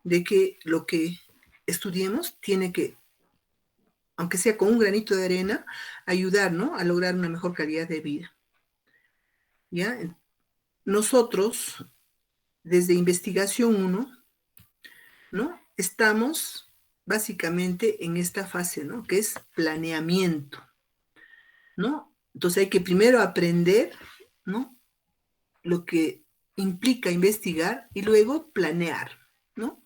de que lo que estudiemos tiene que, aunque sea con un granito de arena, ayudar, ¿no?, a lograr una mejor calidad de vida. ¿Ya? Nosotros, desde Investigación 1, ¿no?, estamos básicamente en esta fase, ¿no?, que es planeamiento, ¿no? Entonces hay que primero aprender, ¿no?, lo que implica investigar y luego planear, ¿no?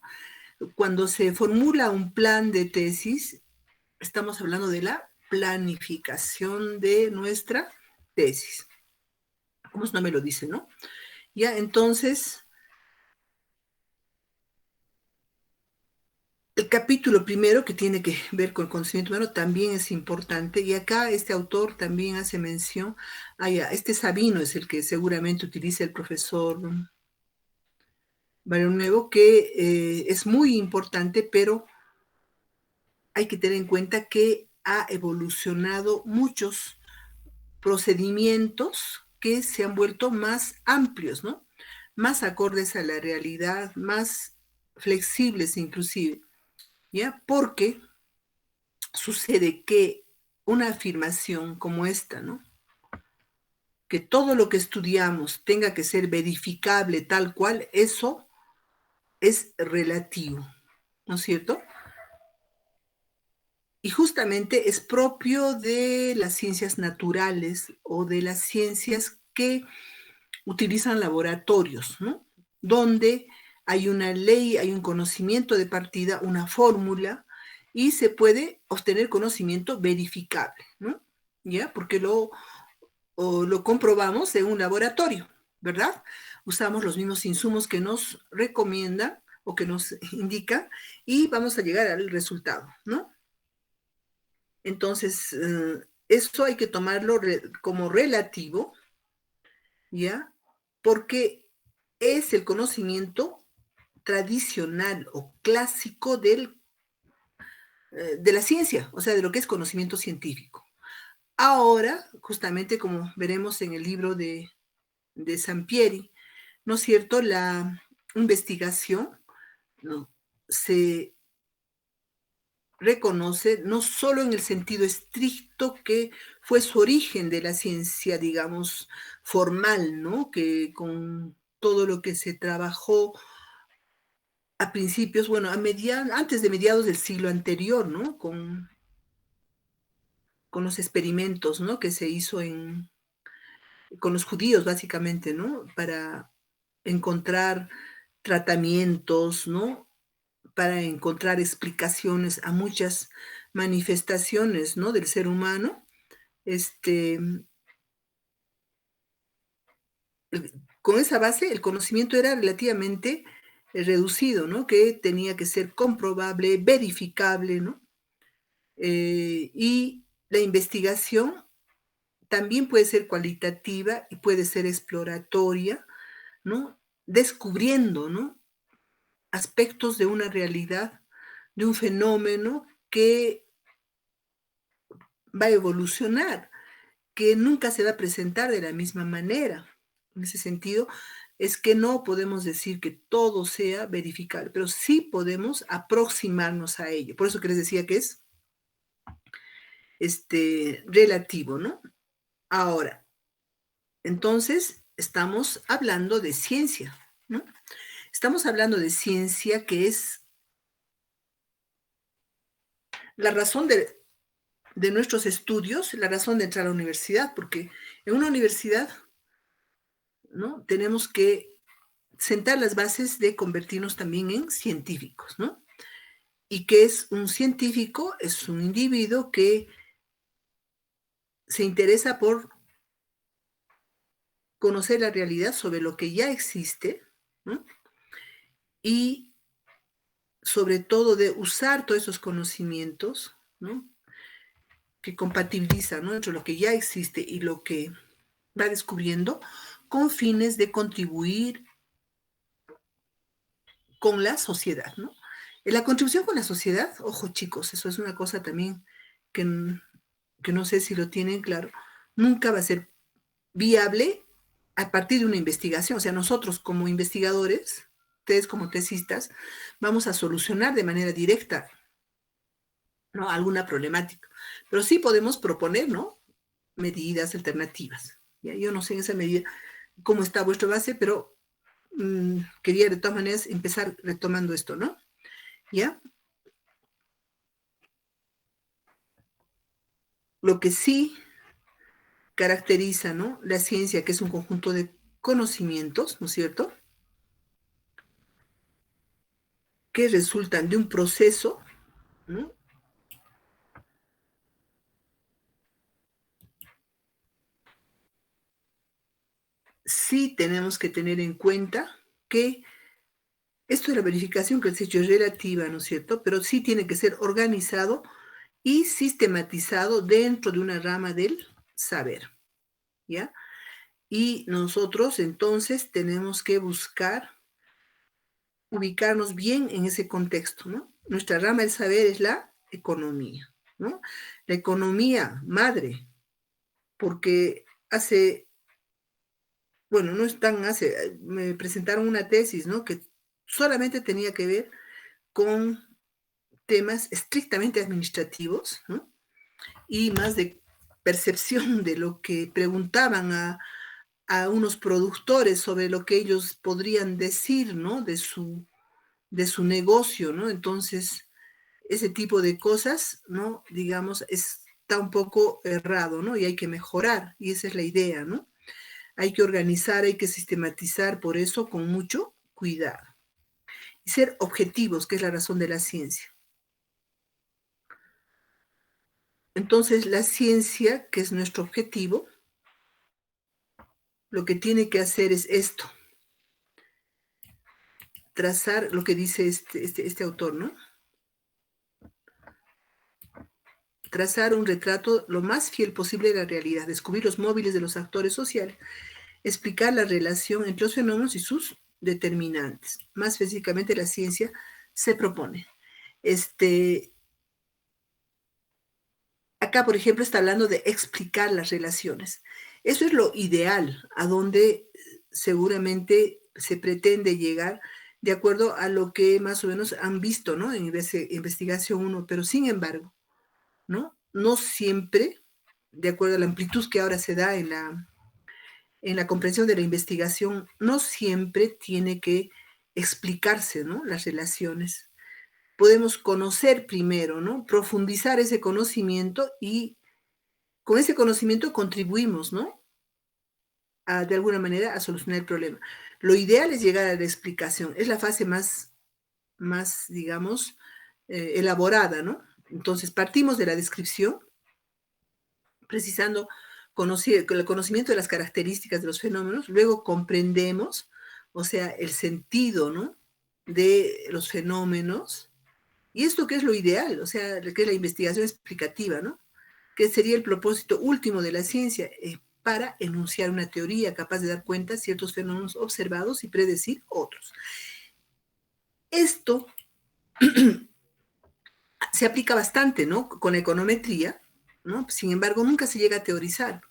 Cuando se formula un plan de tesis, estamos hablando de la planificación de nuestra tesis. ¿Cómo no me lo dice, no? Ya, entonces, el capítulo primero, que tiene que ver con el conocimiento humano, también es importante, y acá este autor también hace mención, este Sabino es el que seguramente utiliza el profesor Barrio Nuevo, que es muy importante, pero hay que tener en cuenta que ha evolucionado muchos procedimientos que se han vuelto más amplios, ¿no?, más acordes a la realidad, más flexibles inclusive, ¿ya? Porque sucede que una afirmación como esta, ¿no?, que todo lo que estudiamos tenga que ser verificable tal cual, eso es relativo, ¿no es cierto? Y justamente es propio de las ciencias naturales o de las ciencias que utilizan laboratorios, ¿no?, donde hay una ley, hay un conocimiento de partida, una fórmula, y se puede obtener conocimiento verificable, ¿no? ¿Ya? Porque lo comprobamos en un laboratorio, ¿verdad? Usamos los mismos insumos que nos recomiendan o que nos indican y vamos a llegar al resultado, ¿no? Entonces, eso hay que tomarlo como relativo, ¿ya? Porque es el conocimiento tradicional o clásico de la ciencia, o sea, de lo que es conocimiento científico. Ahora, justamente como veremos en el libro de Sampieri, ¿no es cierto?, la investigación, ¿no?, se reconoce no solo en el sentido estricto que fue su origen de la ciencia, digamos, formal, ¿no?, que con todo lo que se trabajó a principios, bueno, antes de mediados del siglo anterior, ¿no?, con los experimentos, ¿no?, que se hizo con los judíos, básicamente, ¿no?, para encontrar tratamientos, ¿no?, para encontrar explicaciones a muchas manifestaciones, ¿no?, del ser humano. Este, con esa base, el conocimiento era relativamente reducido, ¿no?, que tenía que ser comprobable, verificable, ¿no? Y la investigación también puede ser cualitativa y puede ser exploratoria, ¿no?, descubriendo, ¿no?, aspectos de una realidad, de un fenómeno que va a evolucionar, que nunca se va a presentar de la misma manera. En ese sentido, es que no podemos decir que todo sea verificable, pero sí podemos aproximarnos a ello. Por eso que les decía que es relativo, ¿no? Ahora, entonces, estamos hablando de ciencia, ¿no? Estamos hablando de ciencia que es la razón de nuestros estudios, la razón de entrar a la universidad, porque en una universidad, ¿no?, tenemos que sentar las bases de convertirnos también en científicos, ¿no? ¿Y qué es un científico? Es un individuo que se interesa por conocer la realidad sobre lo que ya existe, ¿no?, y sobre todo de usar todos esos conocimientos, ¿no?, que compatibilizan, ¿no?, entre lo que ya existe y lo que va descubriendo, con fines de contribuir con la sociedad, ¿no? La contribución con la sociedad, ojo chicos, eso es una cosa también que, que no sé si lo tienen claro, nunca va a ser viable a partir de una investigación. O sea, nosotros como investigadores, ustedes como tesistas vamos a solucionar de manera directa, ¿no?, alguna problemática. Pero sí podemos proponer, ¿no?, medidas alternativas. ¿Ya? Yo no sé en esa medida cómo está vuestra base, pero quería de todas maneras empezar retomando esto, ¿no? ¿Ya? Lo que sí caracteriza, ¿no?, la ciencia, que es un conjunto de conocimientos, ¿no es cierto?, que resultan de un proceso, ¿no?, sí tenemos que tener en cuenta que esto de la verificación que has hecho es relativa, ¿no es cierto?, pero sí tiene que ser organizado y sistematizado dentro de una rama del saber, ¿ya? Y nosotros entonces tenemos que buscar ubicarnos bien en ese contexto, ¿no? Nuestra rama del saber es la economía, ¿no? La economía madre, porque bueno, no es tan me presentaron una tesis, ¿no?, que solamente tenía que ver con temas estrictamente administrativos, ¿no?, y más de percepción de lo que preguntaban a unos productores sobre lo que ellos podrían decir, ¿no?, de su negocio, ¿no? Entonces, ese tipo de cosas, ¿no?, digamos, está un poco errado, ¿no? Y hay que mejorar, y esa es la idea, ¿no? Hay que organizar, hay que sistematizar, por eso con mucho cuidado. Y ser objetivos, que es la razón de la ciencia. Entonces, la ciencia, que es nuestro objetivo, lo que tiene que hacer es esto, trazar lo que dice este autor, ¿no? Trazar un retrato lo más fiel posible de la realidad, descubrir los móviles de los actores sociales, explicar la relación entre los fenómenos y sus determinantes. Más específicamente, la ciencia se propone. Acá, por ejemplo, está hablando de explicar las relaciones. Eso es lo ideal, a donde seguramente se pretende llegar de acuerdo a lo que más o menos han visto, ¿no?, en investigación 1, pero sin embargo, ¿no?, no siempre, de acuerdo a la amplitud que ahora se da en la comprensión de la investigación, no siempre tiene que explicarse, ¿no?, las relaciones. Podemos conocer primero, ¿no?, profundizar ese conocimiento y con ese conocimiento contribuimos, ¿no?, de alguna manera a solucionar el problema. Lo ideal es llegar a la explicación, es la fase más digamos, elaborada, ¿no? Entonces partimos de la descripción, precisando con el conocimiento de las características de los fenómenos, luego comprendemos, o sea, el sentido, ¿no?, de los fenómenos, y esto que es lo ideal, o sea, que es la investigación explicativa, ¿no?, que sería el propósito último de la ciencia, para enunciar una teoría capaz de dar cuenta de ciertos fenómenos observados y predecir otros. Esto se aplica bastante, ¿no?, con la econometría, ¿no? Sin embargo, nunca se llega a teorizar,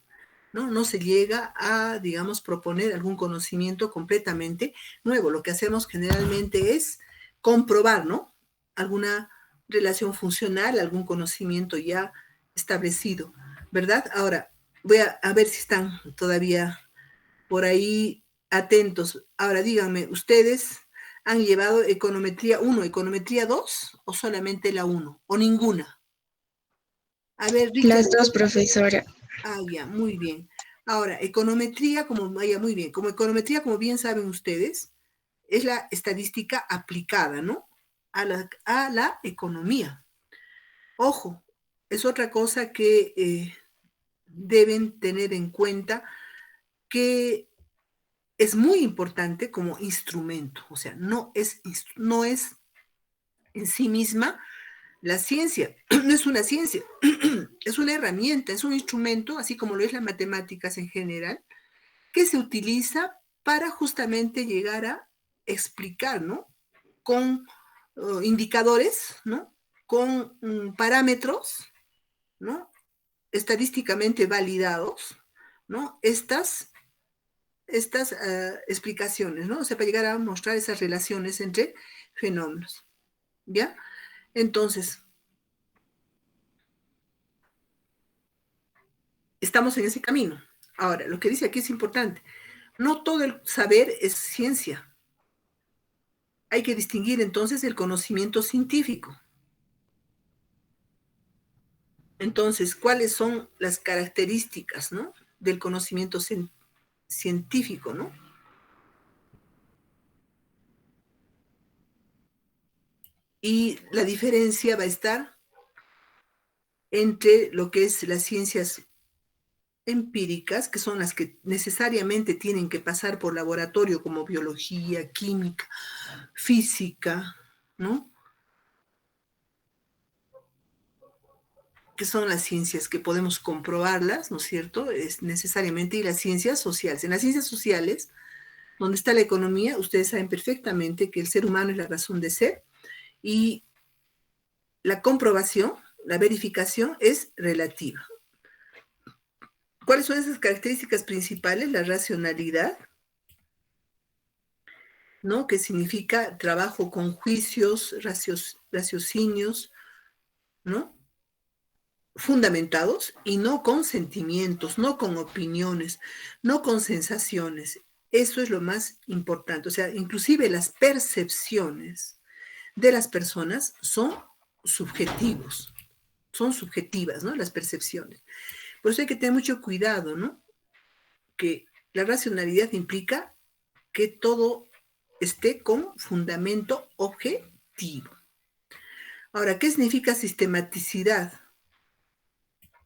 ¿no? No se llega a, digamos, proponer algún conocimiento completamente nuevo. Lo que hacemos generalmente es comprobar, ¿no?, alguna relación funcional, algún conocimiento ya establecido, ¿verdad? Ahora, voy a ver si están todavía por ahí atentos. Ahora, díganme, ¿ustedes han llevado econometría 1, econometría 2 o solamente la 1 o ninguna? A ver, Richard. Las dos, profesora. Ya, muy bien. Ahora, econometría, muy bien. Como econometría, como bien saben ustedes, es la estadística aplicada, ¿no?, a la economía. Ojo, es otra cosa que deben tener en cuenta, que es muy importante como instrumento, o sea, no es en sí misma la ciencia, no es una ciencia, es una herramienta, es un instrumento, así como lo es las matemáticas en general, que se utiliza para justamente llegar a explicar, ¿no?, con indicadores, ¿no?, con parámetros, ¿no?, estadísticamente validados, ¿no?, estas estas explicaciones, ¿no? O sea, para llegar a mostrar esas relaciones entre fenómenos, ¿ya? Entonces, estamos en ese camino. Ahora, lo que dice aquí es importante. No todo el saber es ciencia. Hay que distinguir entonces el conocimiento científico. Entonces, ¿cuáles son las características, ¿no?, del conocimiento científico, ¿no? Y la diferencia va a estar entre lo que es las ciencias empíricas, que son las que necesariamente tienen que pasar por laboratorio, como biología, química, física, ¿no? Que son las ciencias que podemos comprobarlas, ¿no es cierto? Es necesariamente, y las ciencias sociales. En las ciencias sociales, donde está la economía, ustedes saben perfectamente que el ser humano es la razón de ser y la comprobación, la verificación es relativa. ¿Cuáles son esas características principales? La racionalidad, ¿no?, que significa trabajo con juicios, raciocinios, ¿no?, fundamentados y no con sentimientos, no con opiniones, no con sensaciones. Eso es lo más importante. O sea, inclusive las percepciones de las personas son subjetivos, son subjetivas, ¿no? Las percepciones. Por eso hay que tener mucho cuidado, ¿no? Que la racionalidad implica que todo esté con fundamento objetivo. Ahora, ¿qué significa sistematicidad?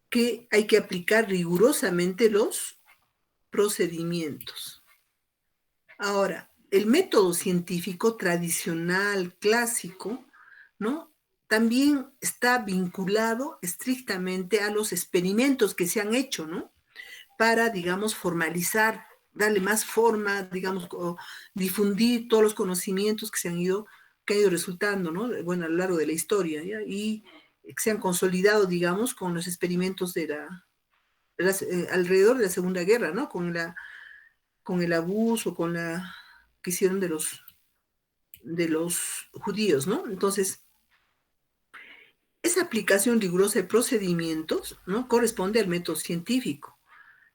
Que hay que aplicar rigurosamente los procedimientos. Ahora, el método científico tradicional, clásico, ¿no?, también está vinculado estrictamente a los experimentos que se han hecho, ¿no?, para, digamos, formalizar, darle más forma, digamos, difundir todos los conocimientos que han ido resultando, ¿no?, bueno, a lo largo de la historia, ¿ya? Y que se han consolidado, digamos, con los experimentos alrededor de la Segunda Guerra, ¿no?, con el abuso, que hicieron de los judíos, ¿no? Entonces, esa aplicación rigurosa de procedimientos, ¿no?, corresponde al método científico,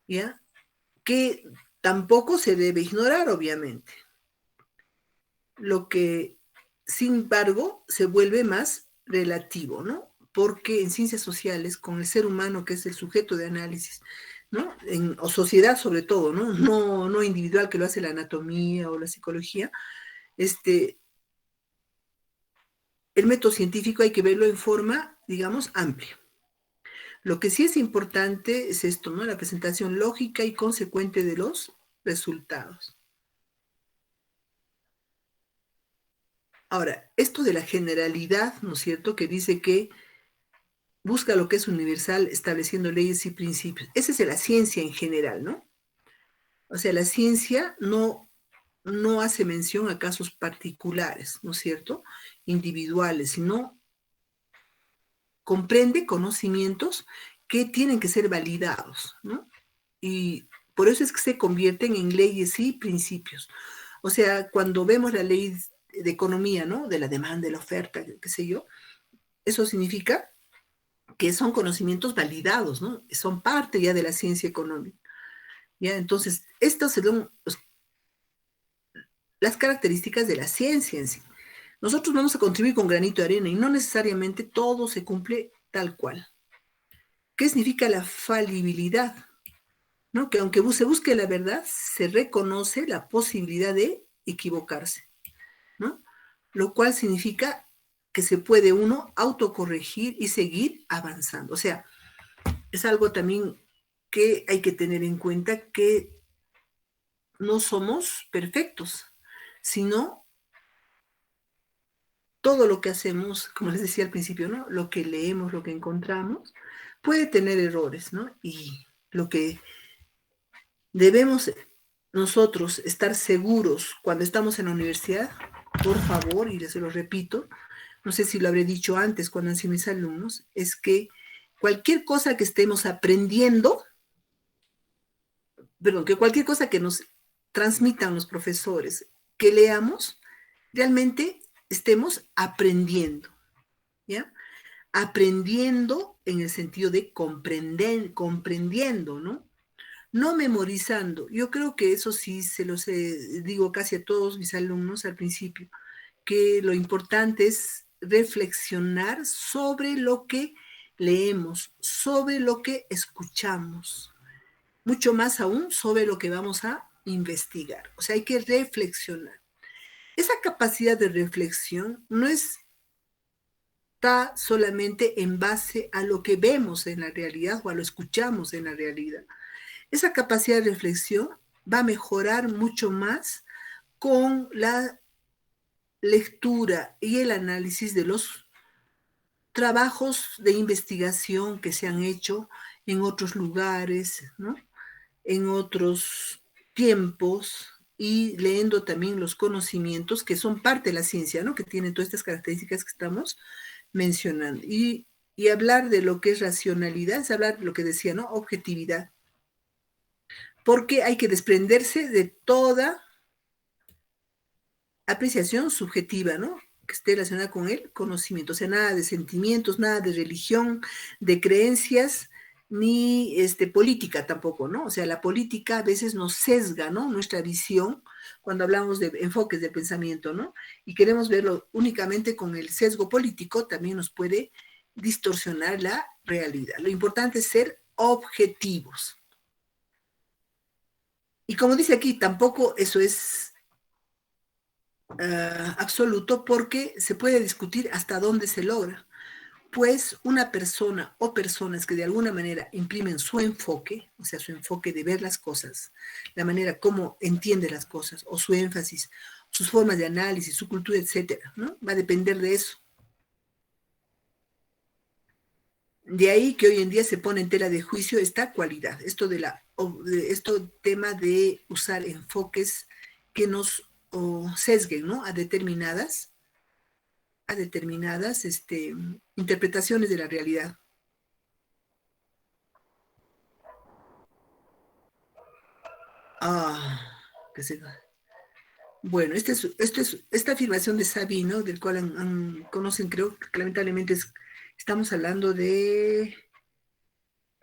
¿ya? Que tampoco se debe ignorar, obviamente. Lo que, sin embargo, se vuelve más relativo, ¿no? Porque en ciencias sociales, con el ser humano, que es el sujeto de análisis, ¿no?, o sociedad sobre todo, ¿no? No individual, que lo hace la anatomía o la psicología, el método científico hay que verlo en forma, digamos, amplia. Lo que sí es importante es esto, ¿no?, la presentación lógica y consecuente de los resultados. Ahora, esto de la generalidad, ¿no es cierto?, que dice que busca lo que es universal, estableciendo leyes y principios. Esa es la ciencia en general, ¿no? O sea, la ciencia no hace mención a casos particulares, ¿no es cierto?, individuales, sino comprende conocimientos que tienen que ser validados, ¿no? Y por eso es que se convierten en leyes y principios. O sea, cuando vemos la ley de economía, ¿no?, de la demanda, de la oferta, qué sé yo, eso significa que son conocimientos validados, ¿no? Son parte ya de la ciencia económica. ¿Ya? Entonces, estas son las características de la ciencia en sí. Nosotros vamos a contribuir con granito de arena y no necesariamente todo se cumple tal cual. ¿Qué significa la falibilidad? ¿No? Que aunque se busque la verdad, se reconoce la posibilidad de equivocarse, ¿no? Lo cual significa que se puede uno autocorregir y seguir avanzando. O sea, es algo también que hay que tener en cuenta, que no somos perfectos, sino todo lo que hacemos, como les decía al principio, ¿no?, lo que leemos, lo que encontramos, puede tener errores, ¿no? Y lo que debemos nosotros estar seguros cuando estamos en la universidad, por favor, y les lo repito, no sé si lo habré dicho antes cuando han sido mis alumnos, es que cualquier cosa que estemos aprendiendo, perdón, que cualquier cosa que nos transmitan los profesores, que leamos, realmente estemos aprendiendo, ¿ya? Aprendiendo en el sentido de comprendiendo, ¿no? No memorizando. Yo creo que eso sí se los digo casi a todos mis alumnos al principio, que lo importante es reflexionar sobre lo que leemos, sobre lo que escuchamos, mucho más aún sobre lo que vamos a investigar. O sea, hay que reflexionar. Esa capacidad de reflexión no está solamente en base a lo que vemos en la realidad o a lo escuchamos en la realidad. Esa capacidad de reflexión va a mejorar mucho más con la lectura y el análisis de los trabajos de investigación que se han hecho en otros lugares, ¿no? En otros tiempos, y leyendo también los conocimientos que son parte de la ciencia, ¿no? Que tienen todas estas características que estamos mencionando. Y hablar de lo que es racionalidad es hablar de lo que decía, ¿no? Objetividad. Porque hay que desprenderse de toda apreciación subjetiva, ¿no? Que esté relacionada con el conocimiento. O sea, nada de sentimientos, nada de religión, de creencias, ni política tampoco, ¿no? O sea, la política a veces nos sesga, ¿no? Nuestra visión cuando hablamos de enfoques de pensamiento, ¿no? Y queremos verlo únicamente con el sesgo político, también nos puede distorsionar la realidad. Lo importante es ser objetivos. Y como dice aquí, tampoco eso es absoluto, porque se puede discutir hasta dónde se logra. Pues una persona o personas que de alguna manera imprimen su enfoque, o sea, su enfoque de ver las cosas, la manera como entiende las cosas, o su énfasis, sus formas de análisis, su cultura, etcétera, ¿no? Va a depender de eso. De ahí que hoy en día se pone en tela de juicio esta cualidad, esto tema de usar enfoques que nos sesguen, ¿no? A determinadas interpretaciones de la realidad. Ah, qué sé. Bueno, esta afirmación de Sabino, del cual conocen, creo que lamentablemente estamos hablando de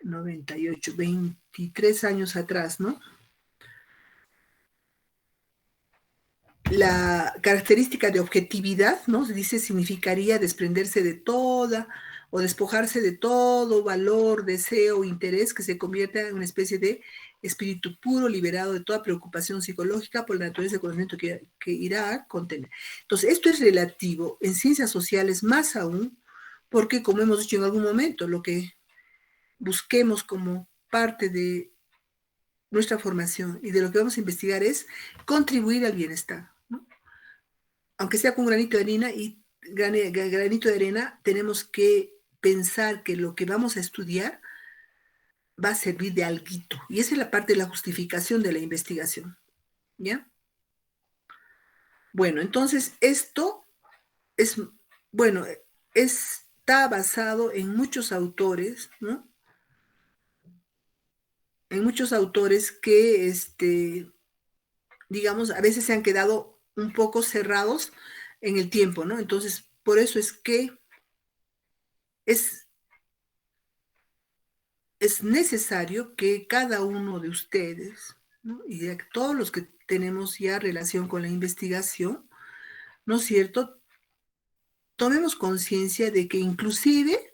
98, 23 años atrás, ¿no? La característica de objetividad, ¿no? Se dice, significaría desprenderse de toda o despojarse de todo valor, deseo, interés, que se convierta en una especie de espíritu puro, liberado de toda preocupación psicológica por la naturaleza del conocimiento que irá a contener. Entonces, esto es relativo en ciencias sociales más aún, porque como hemos dicho en algún momento, lo que busquemos como parte de nuestra formación y de lo que vamos a investigar es contribuir al bienestar, ¿no? Aunque sea con granito de harina, y granito de arena, tenemos que pensar que lo que vamos a estudiar va a servir de alguito. Y esa es la parte de la justificación de la investigación, ¿ya? Bueno, entonces esto es, bueno, está basado en muchos autores, ¿no? En muchos autores que, digamos, a veces se han quedado un poco cerrados en el tiempo, ¿no? Entonces, por eso es que es necesario que cada uno de ustedes, ¿no? Y de todos los que tenemos ya relación con la investigación, ¿no es cierto?, tomemos conciencia de que inclusive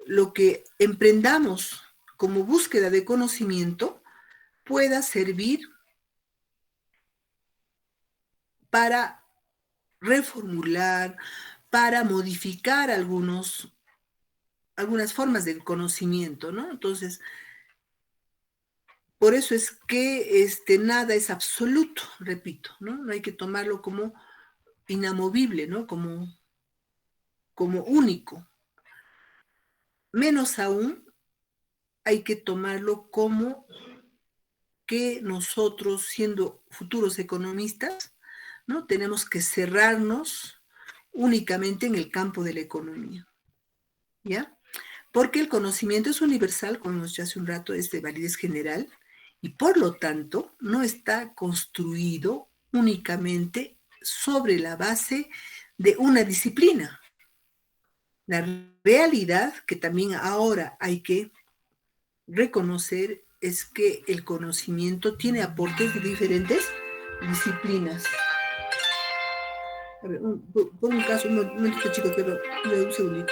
lo que emprendamos como búsqueda de conocimiento pueda servir para reformular, para modificar algunas formas del conocimiento, ¿no? Entonces, por eso es que nada es absoluto, repito, ¿no? No hay que tomarlo como inamovible, ¿no? Como único. Menos aún hay que tomarlo como que nosotros, siendo futuros economistas, ¿no?, tenemos que cerrarnos únicamente en el campo de la economía, ¿ya? Porque el conocimiento es universal, como nos decía hace un rato, es de validez general, y por lo tanto no está construido únicamente sobre la base de una disciplina. La realidad que también ahora hay que reconocer es que el conocimiento tiene aportes de diferentes disciplinas. A ver, por un caso, un momentito chicos, pero un segundito.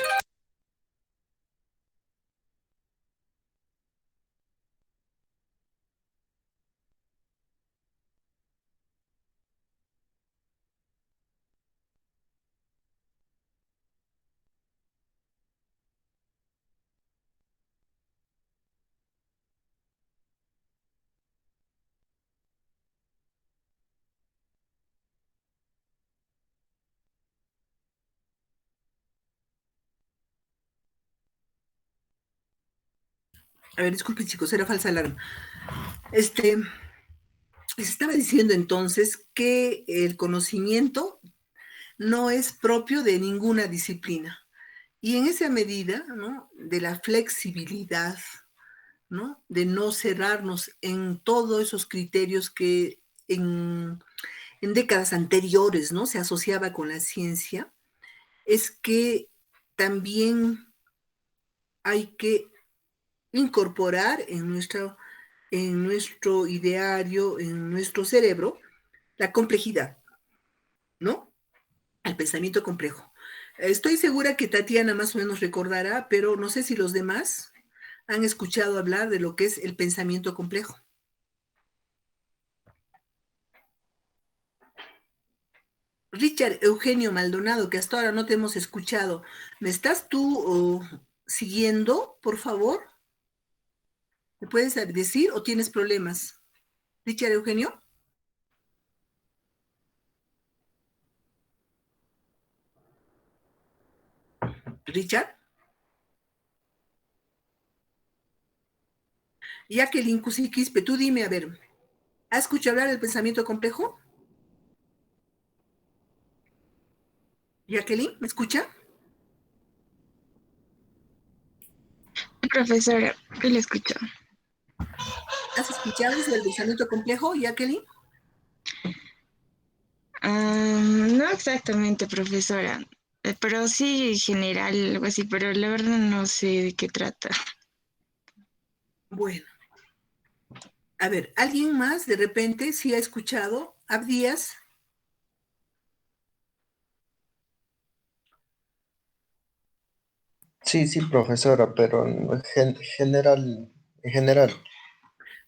A ver, disculpen chicos, era falsa alarma. Les estaba diciendo entonces que el conocimiento no es propio de ninguna disciplina. Y en esa medida, ¿no?, de la flexibilidad, ¿no?, de no cerrarnos en todos esos criterios que en décadas anteriores, ¿no?, se asociaba con la ciencia, es que también hay que incorporar en nuestro ideario, en nuestro cerebro, la complejidad, ¿no? Al pensamiento complejo. Estoy segura que Tatiana más o menos recordará, pero no sé si los demás han escuchado hablar de lo que es el pensamiento complejo. Richard Eugenio Maldonado, que hasta ahora no te hemos escuchado, ¿me estás tú siguiendo, por favor? ¿Me puedes decir o tienes problemas? Richard Eugenio. Richard. Jacqueline Cusiquispe, tú dime, a ver, ¿has escuchado hablar del pensamiento complejo? Jacqueline, ¿me escucha? Profesora, que le escucho. ¿Has escuchado sobre el pensamiento complejo, Jacqueline? No exactamente, profesora, pero sí en general, algo así, pero la verdad no sé de qué trata. Bueno, a ver, ¿alguien más de repente sí ha escuchado? Abdías. Sí, sí, profesora, pero en general.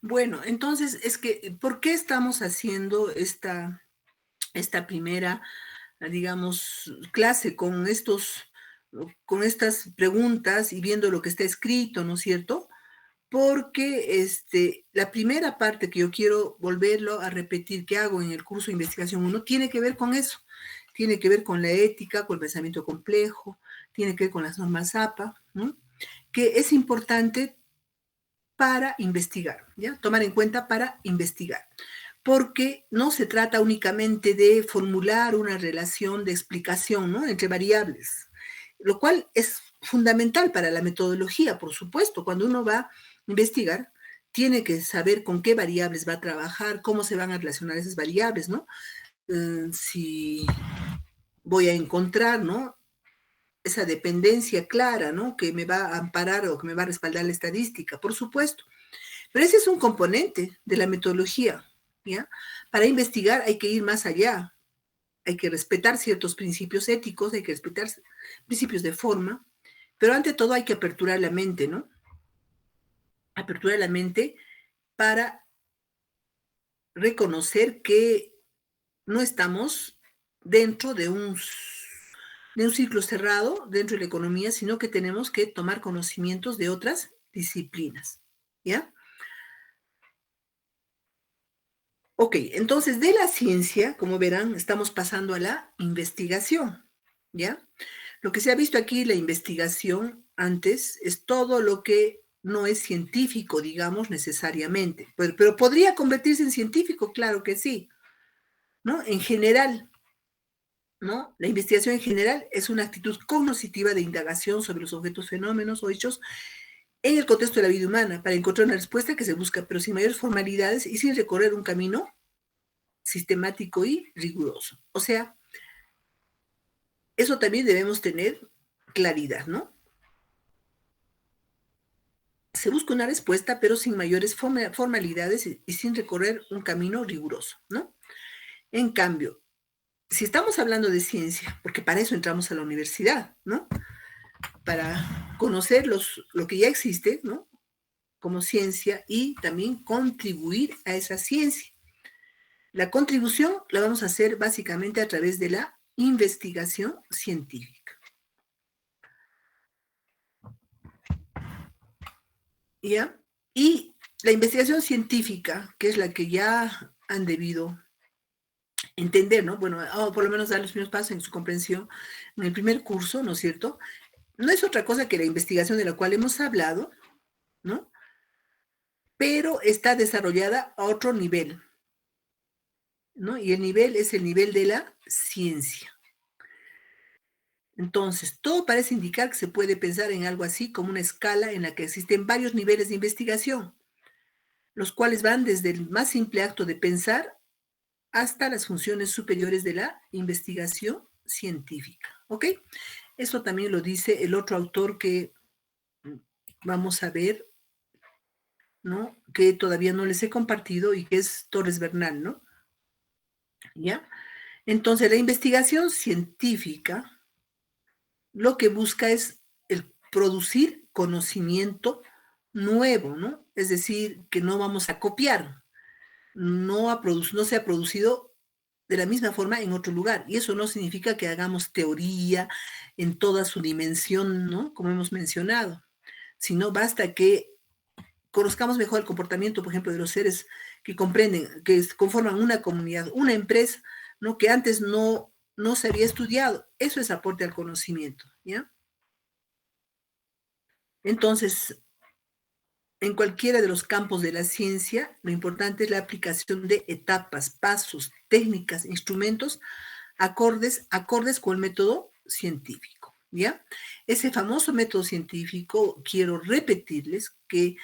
Bueno, entonces es que, ¿por qué estamos haciendo esta primera, digamos, clase con estas preguntas y viendo lo que está escrito, ¿no es cierto? Porque la primera parte que yo quiero volverlo a repetir que hago en el curso de investigación 1 tiene que ver con eso, tiene que ver con la ética, con el pensamiento complejo, tiene que ver con las normas APA, ¿no?, que es importante para investigar, ¿ya? Tomar en cuenta para investigar, porque no se trata únicamente de formular una relación de explicación, ¿no?, entre variables, lo cual es fundamental para la metodología, por supuesto. Cuando uno va a investigar, tiene que saber con qué variables va a trabajar, cómo se van a relacionar esas variables, ¿no? Si voy a encontrar, ¿no?, esa dependencia clara, ¿no?, que me va a amparar o que me va a respaldar la estadística, por supuesto. Pero ese es un componente de la metodología, ¿ya? Para investigar hay que ir más allá, hay que respetar ciertos principios éticos, hay que respetar principios de forma, pero ante todo hay que aperturar la mente, ¿no? Aperturar la mente para reconocer que no estamos dentro de un ciclo cerrado dentro de la economía, sino que tenemos que tomar conocimientos de otras disciplinas, ¿ya? Ok, entonces de la ciencia, como verán, estamos pasando a la investigación, ¿ya? Lo que se ha visto aquí, la investigación antes, es todo lo que no es científico, digamos, necesariamente, pero podría convertirse en científico, claro que sí, ¿no? En general, ¿no? La investigación en general es una actitud cognoscitiva de indagación sobre los objetos, fenómenos o hechos en el contexto de la vida humana para encontrar una respuesta que se busca, pero sin mayores formalidades y sin recorrer un camino sistemático y riguroso. O sea, eso también debemos tener claridad, ¿no? Se busca una respuesta, pero sin mayores formalidades y sin recorrer un camino riguroso, ¿no? En cambio, si estamos hablando de ciencia, porque para eso entramos a la universidad, ¿no? Para conocer lo que ya existe, ¿no? Como ciencia y también contribuir a esa ciencia. La contribución la vamos a hacer básicamente a través de la investigación científica. ¿Ya? Y la investigación científica, que es la que ya han debido entender, ¿no? Bueno, o por lo menos dar los primeros pasos en su comprensión en el primer curso, ¿no es cierto? No es otra cosa que la investigación de la cual hemos hablado, ¿no? Pero está desarrollada a otro nivel, ¿no? Y el nivel es el nivel de la ciencia. Entonces, todo parece indicar que se puede pensar en algo así como una escala en la que existen varios niveles de investigación, los cuales van desde el más simple acto de pensar hasta las funciones superiores de la investigación científica. ¿Ok? Eso también lo dice el otro autor que vamos a ver, ¿no? Que todavía no les he compartido y que es Torres Bernal, ¿no? ¿Ya? Entonces, la investigación científica lo que busca es el producir conocimiento nuevo, ¿no? Es decir, que no vamos a copiar, no se ha producido de la misma forma en otro lugar. Y eso no significa que hagamos teoría en toda su dimensión, ¿no? Como hemos mencionado, sino basta que conozcamos mejor el comportamiento, por ejemplo, de los seres que comprenden, que conforman una comunidad, una empresa, ¿no? Que antes no se había estudiado. Eso es aporte al conocimiento, ¿ya? Entonces, en cualquiera de los campos de la ciencia, lo importante es la aplicación de etapas, pasos, técnicas, instrumentos acordes con el método científico, ¿ya? Ese famoso método científico, quiero repetirles que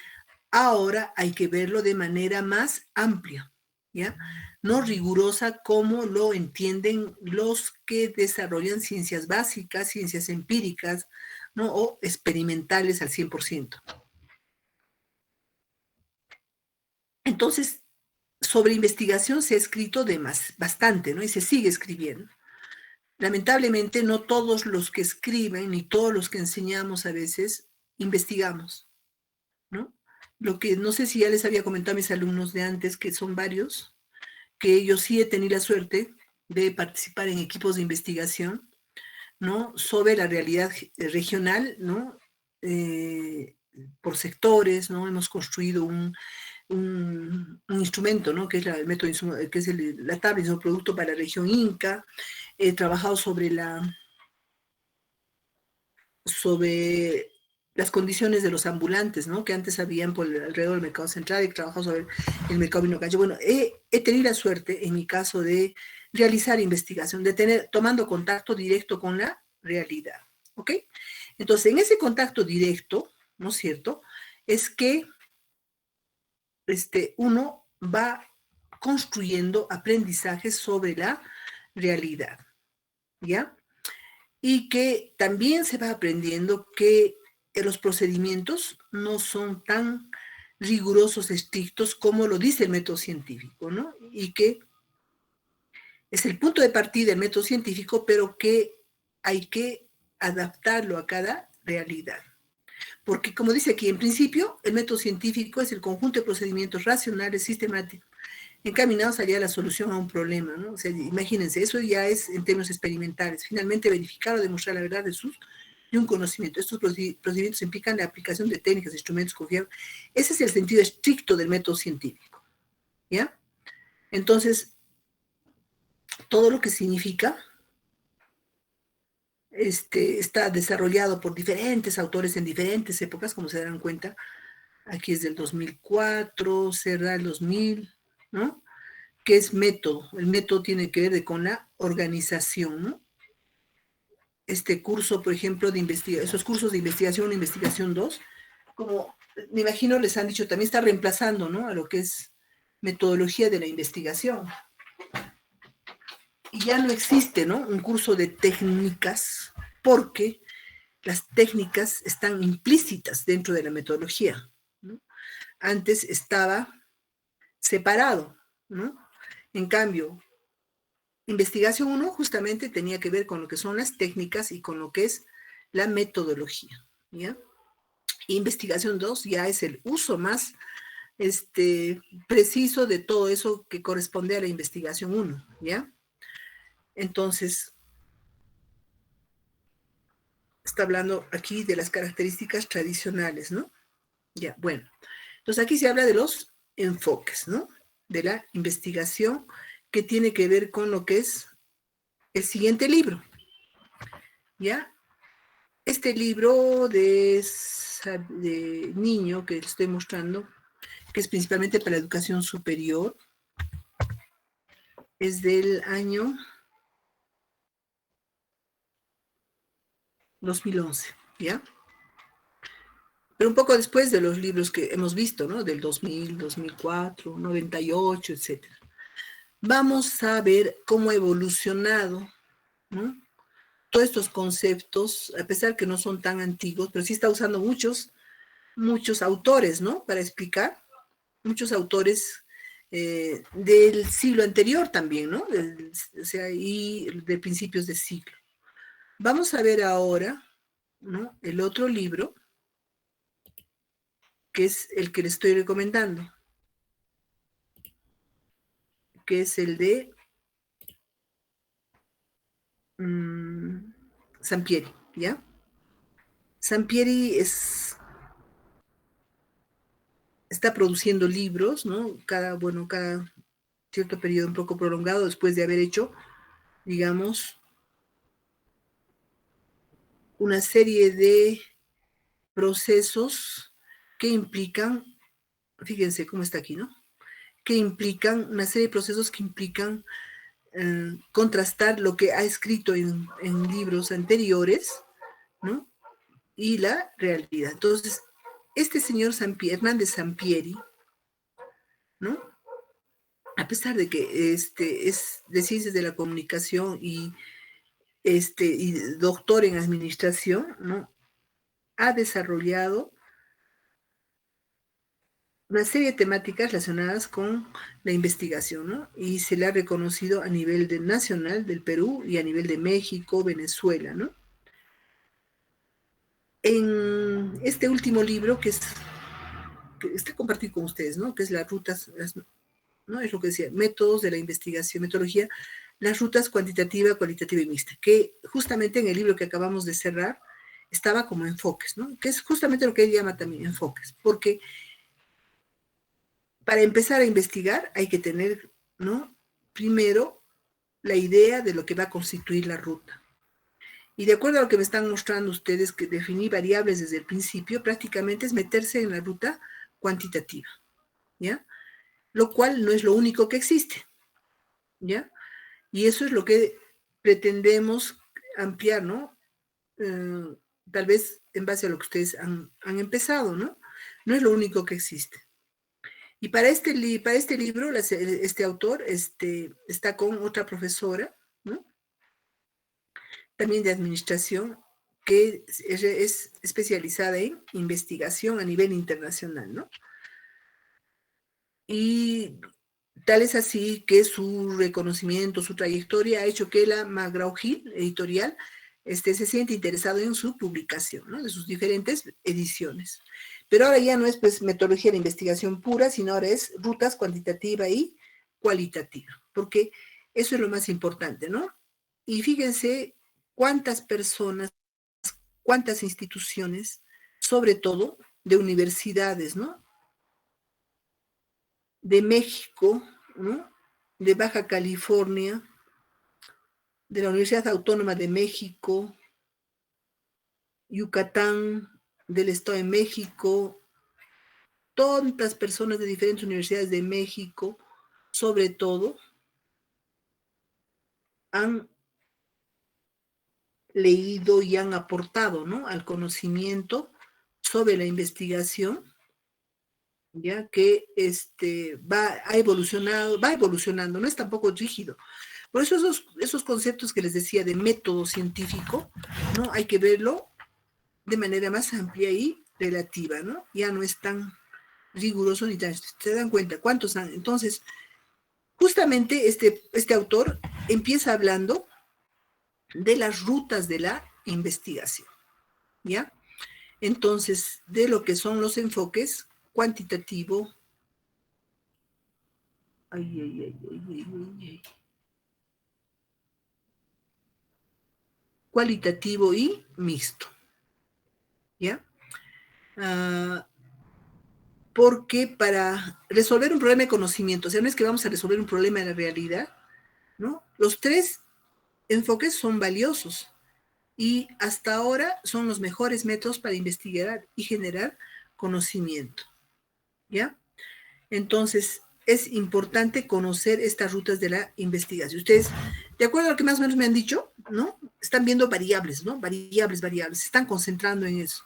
ahora hay que verlo de manera más amplia, ¿ya? No rigurosa como lo entienden los que desarrollan ciencias básicas, ciencias empíricas, ¿no? O experimentales al 100%. Entonces, sobre investigación se ha escrito bastante, ¿no? Y se sigue escribiendo. Lamentablemente, no todos los que escriben, ni todos los que enseñamos a veces, investigamos, ¿no? Lo que no sé si ya les había comentado a mis alumnos de antes, que son varios, que yo sí he tenido la suerte de participar en equipos de investigación, ¿no? Sobre la realidad regional, ¿no? Por sectores, ¿no? Hemos construido un instrumento, ¿no? Que es el método, que es la tabla de producto para la región Inca. He trabajado sobre las condiciones de los ambulantes, ¿no? Que antes habían por alrededor del mercado central. He trabajado sobre el mercado vinocacho. Bueno, he tenido la suerte, en mi caso, de realizar investigación, tomando contacto directo con la realidad, ¿ok? Entonces, en ese contacto directo, ¿no es cierto?, es que uno va construyendo aprendizajes sobre la realidad, ¿ya? Y que también se va aprendiendo que los procedimientos no son tan rigurosos, estrictos, como lo dice el método científico, ¿no? Y que es el punto de partida del método científico, pero que hay que adaptarlo a cada realidad. Porque, como dice aquí, en principio, el método científico es el conjunto de procedimientos racionales, sistemáticos, encaminados a hallar la solución a un problema, ¿no? O sea, imagínense, eso ya es en términos experimentales. Finalmente, verificar o demostrar la verdad de un conocimiento. Estos procedimientos implican la aplicación de técnicas, instrumentos confiables. Ese es el sentido estricto del método científico, ¿ya? Entonces, todo lo que significa está desarrollado por diferentes autores en diferentes épocas, como se darán cuenta. Aquí es del 2004, cerra el 2000, ¿no? ¿Qué es método? El método tiene que ver con la organización, ¿no? Este curso, por ejemplo, esos cursos de investigación 2, como me imagino les han dicho, también está reemplazando, ¿no?, a lo que es metodología de la investigación. Y ya no existe, ¿no?, un curso de técnicas, porque las técnicas están implícitas dentro de la metodología, ¿no? Antes estaba separado, ¿no? En cambio, investigación 1 justamente tenía que ver con lo que son las técnicas y con lo que es la metodología, ¿ya? Investigación 2 ya es el uso más preciso de todo eso que corresponde a la investigación 1, ¿ya? Entonces, está hablando aquí de las características tradicionales, ¿no? Ya, bueno. Entonces aquí se habla de los enfoques, ¿no? De la investigación que tiene que ver con lo que es el siguiente libro, ¿ya? Este libro de niño que estoy mostrando, que es principalmente para la educación superior, es del año 2011, ¿ya? Pero un poco después de los libros que hemos visto, ¿no? Del 2000, 2004, 98, etc. Vamos a ver cómo ha evolucionado, ¿no?, todos estos conceptos, a pesar que no son tan antiguos, pero sí está usando muchos autores, ¿no?, para explicar, muchos autores del siglo anterior también, ¿no?, o sea, y de principios de siglo. Vamos a ver ahora, ¿no?, el otro libro, que es el que le estoy recomendando, que es el de Sampieri, ¿ya? Sampieri está produciendo libros, ¿no? Cada cierto periodo un poco prolongado después de haber hecho, digamos, una serie de procesos que implican, fíjense cómo está aquí, ¿no?, que implican, una serie de procesos que implican contrastar lo que ha escrito en libros anteriores, ¿no?, y la realidad. Entonces, este señor Hernández Sampieri, ¿no?, a pesar de que es de ciencias de la comunicación y doctor en administración, ¿no?, ha desarrollado una serie de temáticas relacionadas con la investigación, ¿no?, y se le ha reconocido a nivel nacional del Perú y a nivel de México, Venezuela, ¿no? En este último libro, que está compartido con ustedes, ¿no?, que es las rutas, ¿no?, es lo que decía, métodos de la investigación, metodología, las rutas cuantitativa, cualitativa y mixta, que justamente en el libro que acabamos de cerrar estaba como enfoques, ¿no?, que es justamente lo que él llama también enfoques, porque para empezar a investigar hay que tener, ¿no?, primero la idea de lo que va a constituir la ruta. Y de acuerdo a lo que me están mostrando ustedes, que definir variables desde el principio prácticamente es meterse en la ruta cuantitativa, ¿ya? Lo cual no es lo único que existe, ¿ya? Y eso es lo que pretendemos ampliar, ¿no? Tal vez en base a lo que ustedes han empezado, ¿no? No es lo único que existe. Y para este libro, este autor está con otra profesora, ¿no?, también de administración, que es especializada en investigación a nivel internacional, ¿no? Y tal es así que su reconocimiento, su trayectoria ha hecho que la McGraw-Hill Editorial se siente interesado en su publicación, ¿no?, de sus diferentes ediciones. Pero ahora ya no es pues metodología de investigación pura, sino ahora es rutas cuantitativa y cualitativa, porque eso es lo más importante, ¿no? Y fíjense cuántas personas, cuántas instituciones, sobre todo de universidades, ¿no?, de México, ¿no?, de Baja California, de la Universidad Autónoma de México, Yucatán, del Estado de México, tantas personas de diferentes universidades de México, sobre todo, han leído y han aportado, ¿no?, al conocimiento sobre la investigación, ya que ha evolucionando, no es tampoco rígido. Por eso esos conceptos que les decía de método científico, ¿no? Hay que verlo de manera más amplia y relativa, ¿no? Ya no es tan riguroso ni tan... ¿Se dan cuenta cuántos han? Entonces, justamente este autor empieza hablando de las rutas de la investigación, ¿ya? Entonces, de lo que son los enfoques cuantitativo, cualitativo y mixto, ¿ya? Porque para resolver un problema de conocimiento, o sea, no es que vamos a resolver un problema de la realidad, ¿no? Los tres enfoques son valiosos y hasta ahora son los mejores métodos para investigar y generar conocimiento, ¿ya? Entonces, es importante conocer estas rutas de la investigación. Ustedes, de acuerdo a lo que más o menos me han dicho, ¿no? Están viendo variables, ¿no? Variables, se están concentrando en eso,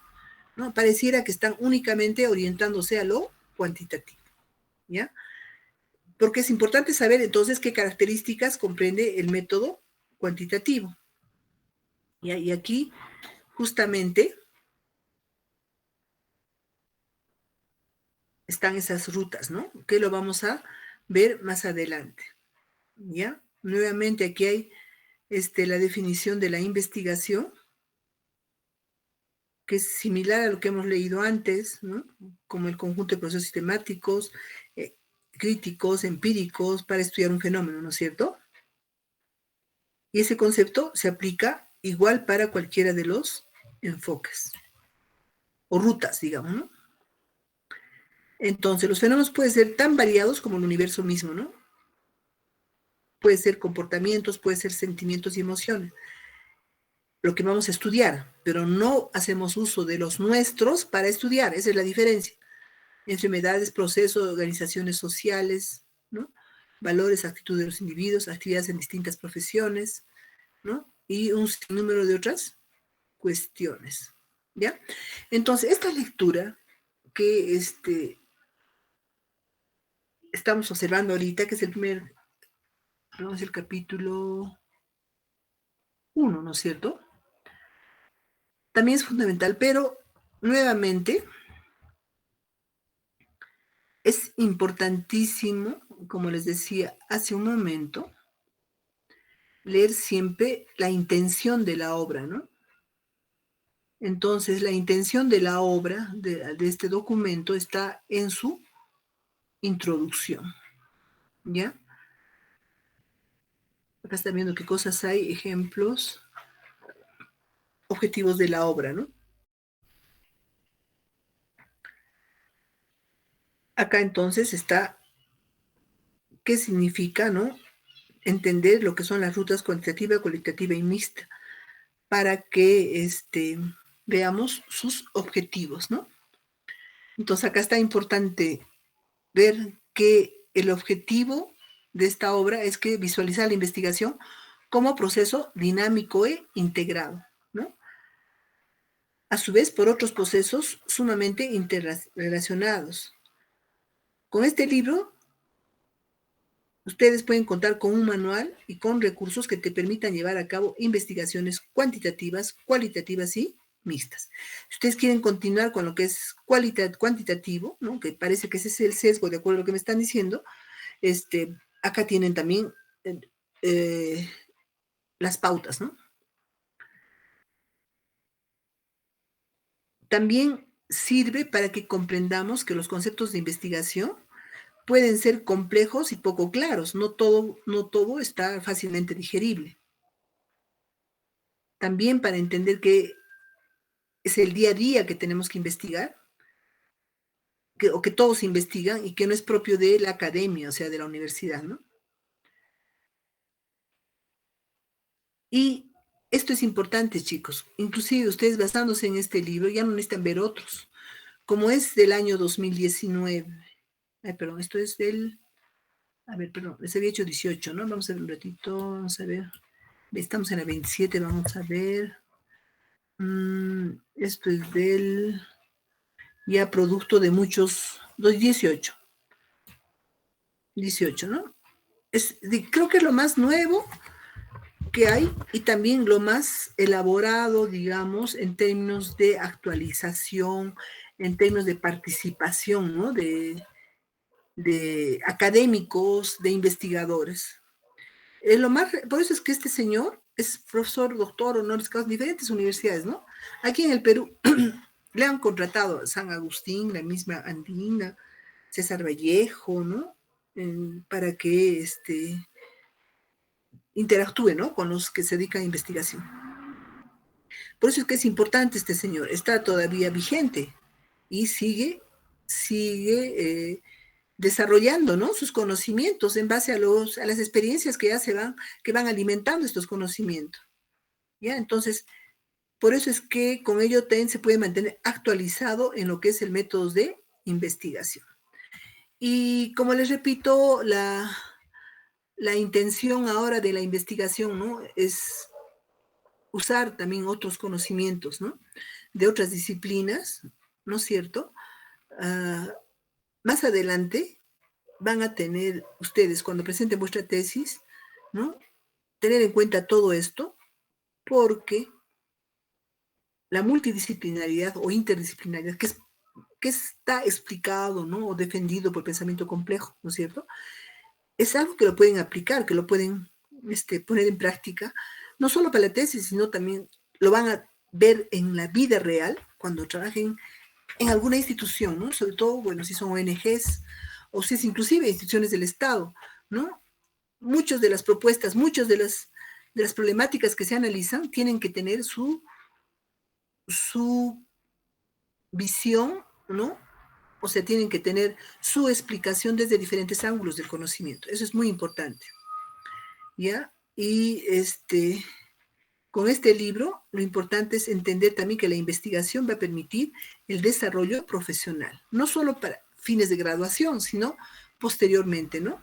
¿no? Pareciera que están únicamente orientándose a lo cuantitativo, ¿ya? Porque es importante saber entonces qué características comprende el método cuantitativo. ¿Ya? Y aquí, justamente, están esas rutas, ¿no? Que lo vamos a ver más adelante, ¿ya? Nuevamente aquí hay la definición de la investigación, que es similar a lo que hemos leído antes, ¿no? Como el conjunto de procesos sistemáticos, críticos, empíricos, para estudiar un fenómeno, ¿no es cierto? Y ese concepto se aplica igual para cualquiera de los enfoques, o rutas, digamos, ¿no? Entonces, los fenómenos pueden ser tan variados como el universo mismo, ¿no? Puede ser comportamientos, puede ser sentimientos y emociones, lo que vamos a estudiar, pero no hacemos uso de los nuestros para estudiar, esa es la diferencia. Enfermedades, procesos, organizaciones sociales, ¿no? Valores, actitudes de los individuos, actividades en distintas profesiones, ¿no? Y un sinnúmero de otras cuestiones, ¿ya? Entonces, esta lectura que estamos observando ahorita, que es el capítulo 1, ¿no es cierto? También es fundamental, pero nuevamente es importantísimo, como les decía hace un momento, leer siempre la intención de la obra, ¿no? Entonces, la intención de la obra, de este documento, está en su introducción, ¿ya? Acá están viendo qué cosas hay, ejemplos, objetivos de la obra, ¿no? Acá entonces está qué significa, ¿no? Entender lo que son las rutas cuantitativa, cualitativa y mixta, para que veamos sus objetivos, ¿no? Entonces acá está importante ver que el objetivo de esta obra es que visualizar la investigación como proceso dinámico e integrado, ¿no? A su vez, por otros procesos sumamente interrelacionados. Con este libro, ustedes pueden contar con un manual y con recursos que te permitan llevar a cabo investigaciones cuantitativas, cualitativas y mixtas. Si ustedes quieren continuar con lo que es cuantitativo, ¿no? Que parece que ese es el sesgo de acuerdo a lo que me están diciendo, acá tienen también las pautas, ¿no? También sirve para que comprendamos que los conceptos de investigación pueden ser complejos y poco claros. No todo está fácilmente digerible. También para entender que es el día a día que tenemos que investigar, o que todos investigan y que no es propio de la academia, o sea, de la universidad, ¿no? Y esto es importante, chicos. Inclusive ustedes basándose en este libro ya no necesitan ver otros. Como es del año 2019. Ay, perdón, esto es del... A ver, perdón, les había hecho 18, ¿no? Vamos a ver un ratito, vamos a ver. Estamos en la 27, vamos a ver. Esto es del ya producto de muchos, 18, ¿no? Creo que es lo más nuevo que hay y también lo más elaborado, digamos, en términos de actualización, en términos de participación, ¿no? De académicos, de investigadores. Por eso es que este señor es profesor, doctor, honoris causa en diferentes universidades, ¿no? Aquí en el Perú le han contratado a San Agustín, la misma Andina, César Vallejo, ¿no? Para que interactúe, ¿no? Con los que se dedican a investigación. Por eso es que es importante este señor, está todavía vigente y sigue desarrollando, ¿no? Sus conocimientos en base a las experiencias que ya que van alimentando estos conocimientos. ¿Ya? Entonces, por eso es que con ello también se puede mantener actualizado en lo que es el método de investigación. Y como les repito, la intención ahora de la investigación, ¿no? Es usar también otros conocimientos, ¿no? De otras disciplinas, ¿no es cierto? Más adelante van a tener ustedes, cuando presenten vuestra tesis, ¿no? Tener en cuenta todo esto, porque la multidisciplinaridad o interdisciplinaridad, que está explicado, ¿no? O defendido por pensamiento complejo, ¿no es cierto? Es algo que lo pueden aplicar, que lo pueden poner en práctica, no solo para la tesis, sino también lo van a ver en la vida real cuando trabajen en alguna institución, ¿no? Sobre todo, bueno, si son ONGs o si es inclusive instituciones del Estado, ¿no? Muchas de las propuestas, muchas de las problemáticas que se analizan tienen que tener su visión, ¿no? O sea, tienen que tener su explicación desde diferentes ángulos del conocimiento. Eso es muy importante. ¿Ya? Y con este libro, lo importante es entender también que la investigación va a permitir el desarrollo profesional, no solo para fines de graduación, sino posteriormente, ¿no?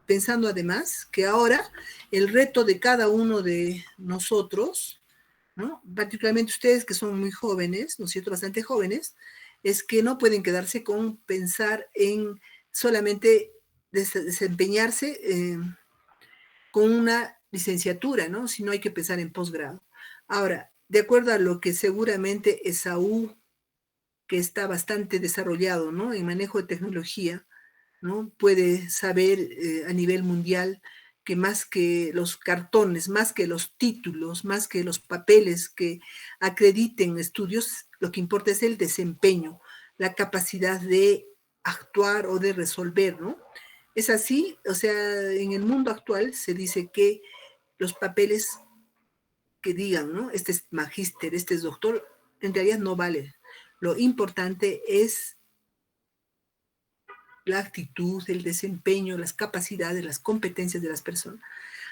Pensando además que ahora el reto de cada uno de nosotros, ¿no? Particularmente ustedes que son muy jóvenes, ¿no es cierto?, bastante jóvenes, es que no pueden quedarse con pensar en solamente desempeñarse con una licenciatura, ¿no? Sino hay que pensar en posgrado. Ahora, de acuerdo a lo que seguramente Esaú, que está bastante desarrollado, ¿no? En manejo de tecnología, ¿no? Puede saber a nivel mundial que más que los cartones, más que los títulos, más que los papeles que acrediten estudios, lo que importa es el desempeño, la capacidad de actuar o de resolver, ¿no? Es así, o sea, en el mundo actual se dice que los papeles que digan, ¿no? Este es magíster, este es doctor, en realidad no vale. Lo importante es la actitud, el desempeño, las capacidades, las competencias de las personas.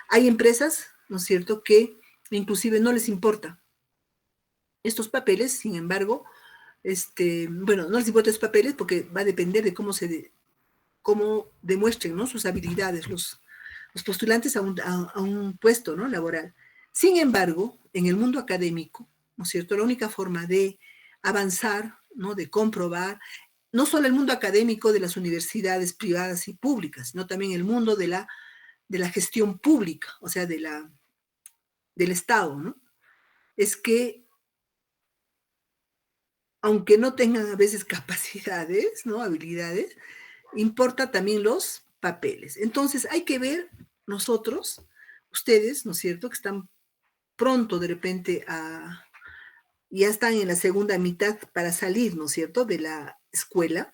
Hay empresas, ¿no es cierto?, que inclusive no les importa estos papeles, sin embargo, bueno, no les importa estos papeles porque va a depender de cómo demuestren, ¿no?, sus habilidades los postulantes a un puesto, ¿no?, laboral. Sin embargo, en el mundo académico, ¿no es cierto?, la única forma de avanzar, ¿no?, de comprobar, no solo el mundo académico de las universidades privadas y públicas, sino también el mundo de la gestión pública, o sea, del Estado, ¿no? Es que, aunque no tengan a veces capacidades, ¿no?, habilidades, importa también los papeles. Entonces, hay que ver nosotros, ustedes, ¿no es cierto?, que están pronto de repente ya están en la segunda mitad para salir, ¿no es cierto?, de la escuela.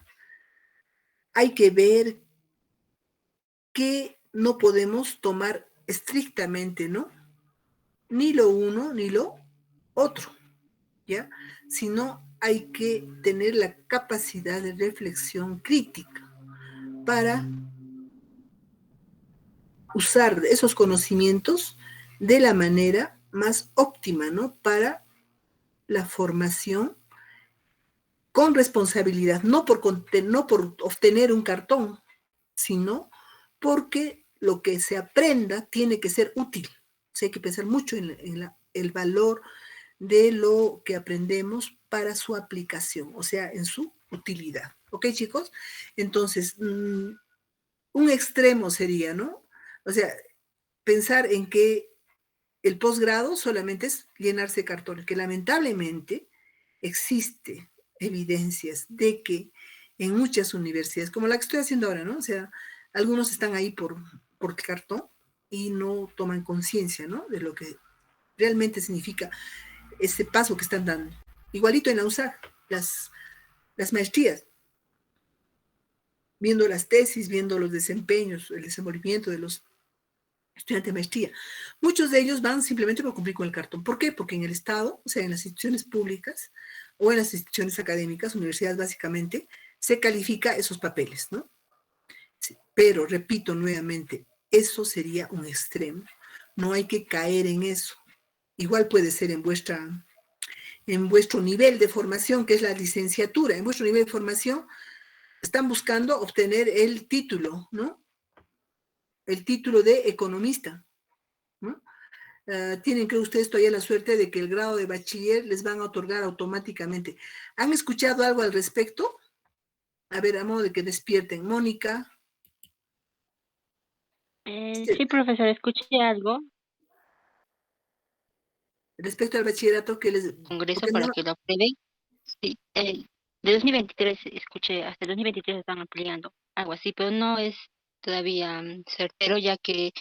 Hay que ver que no podemos tomar estrictamente, ¿no?, ni lo uno ni lo otro, ¿ya? Sino hay que tener la capacidad de reflexión crítica para usar esos conocimientos de la manera más óptima, ¿no?, para la formación con responsabilidad, no por obtener un cartón, sino porque lo que se aprenda tiene que ser útil. O sea, hay que pensar mucho en el valor de lo que aprendemos para su aplicación, o sea, en su utilidad. ¿Ok, chicos? Entonces, un extremo sería, ¿no? O sea, pensar en que el posgrado solamente es llenarse cartones, que lamentablemente existe evidencias de que en muchas universidades, como la que estoy haciendo ahora, ¿no? O sea, algunos están ahí por cartón y no toman conciencia, ¿no? De lo que realmente significa ese paso que están dando. Igualito en la USAC, las maestrías, viendo las tesis, viendo los desempeños, el desenvolvimiento de los estudiantes de maestría. Muchos de ellos van simplemente por cumplir con el cartón. ¿Por qué? Porque en el Estado, o sea, en las instituciones públicas o en las instituciones académicas, universidades básicamente, se califica esos papeles, ¿no? Sí, pero repito nuevamente, eso sería un extremo. No hay que caer en eso. Igual puede ser en vuestro nivel de formación, que es la licenciatura. En vuestro nivel de formación están buscando obtener el título, ¿no? El título de economista, ¿no? Tienen, creo ustedes, todavía la suerte de que el grado de bachiller les van a otorgar automáticamente. ¿Han escuchado algo al respecto? A ver, a modo de que despierten. Mónica. Sí, profesor, escuché algo. Respecto al bachillerato que les... Congreso Porque para no, que lo aprueben. Sí, de 2023 escuché, hasta el 2023 están ampliando, algo así, pero no es todavía certero, ya que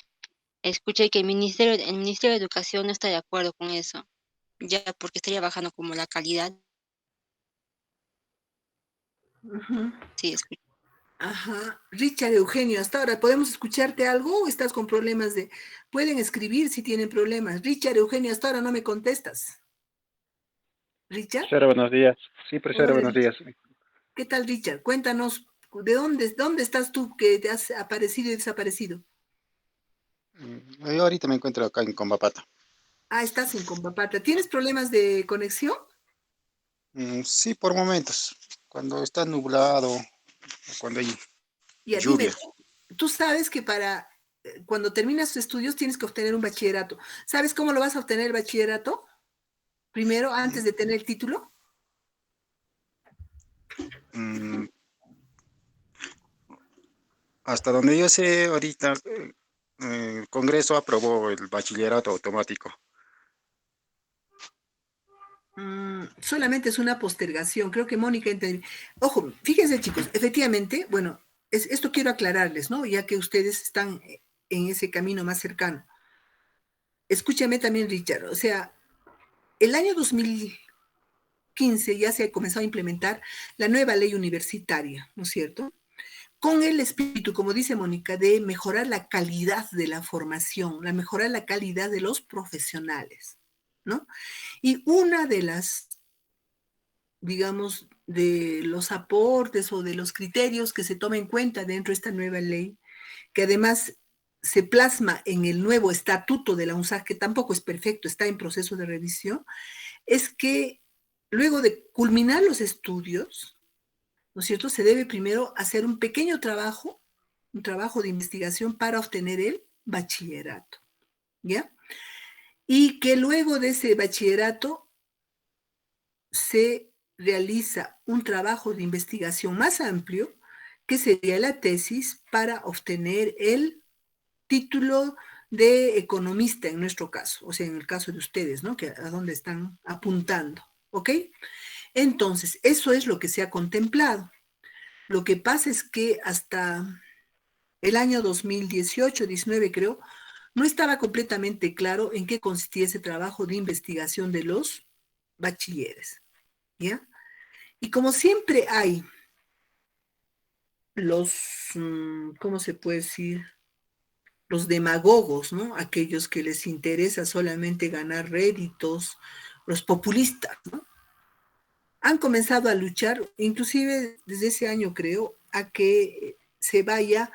escuché que el Ministerio de Educación no está de acuerdo con eso, ya porque estaría bajando como la calidad. uh-huh. Sí, escuché. Ajá. Richard Eugenio, hasta ahora, ¿podemos escucharte algo o estás con problemas de... Pueden escribir si tienen problemas. Richard Eugenio, hasta ahora no me contestas. Richard. Profesora, buenos días. Sí, profesora, Hola, buenos Richard. días. ¿Qué tal, Richard? Cuéntanos, ¿dónde estás tú que te has aparecido y desaparecido? Yo ahorita me encuentro acá en Combapata. Ah, estás en Compapata. ¿Tienes problemas de conexión? Sí, por momentos, cuando está nublado, o cuando hay Ya, dime, lluvia. tú sabes que para cuando terminas tus estudios tienes que obtener un bachillerato. ¿Sabes cómo lo vas a obtener el bachillerato? Primero, antes de tener el título. Mm, Hasta donde yo sé, ahorita el Congreso aprobó el bachillerato automático. Solamente es una postergación. Creo que Mónica entendió. Ojo, fíjense chicos, efectivamente, bueno, esto quiero aclararles, ¿no? Ya que ustedes están en ese camino más cercano. Escúchame también, Richard. O sea, el año 2015 ya se ha comenzado a implementar la nueva ley universitaria, ¿no es cierto? Con el espíritu, como dice Mónica, de mejorar la calidad de la formación, mejorar la calidad de los profesionales, ¿no? Y una de las, digamos, de los aportes o de los criterios que se toma en cuenta dentro de esta nueva ley, que además se plasma en el nuevo estatuto de la UNSAC, que tampoco es perfecto, está en proceso de revisión, es que luego de culminar los estudios, ¿no es cierto? Se debe primero hacer un trabajo de investigación para obtener el bachillerato, ¿ya? Y que luego de ese bachillerato se realiza un trabajo de investigación más amplio, que sería la tesis para obtener el título de economista en nuestro caso, o sea, en el caso de ustedes, ¿no? Que a dónde están apuntando, ¿ok? Entonces, eso es lo que se ha contemplado. Lo que pasa es que hasta el año 2018-19, creo, no estaba completamente claro en qué consistía ese trabajo de investigación de los bachilleres, ¿ya? Y como siempre hay los, ¿cómo se puede decir? Los demagogos, ¿no? Aquellos que les interesa solamente ganar réditos, los populistas, ¿no? Han comenzado a luchar, inclusive desde ese año creo, a que se vaya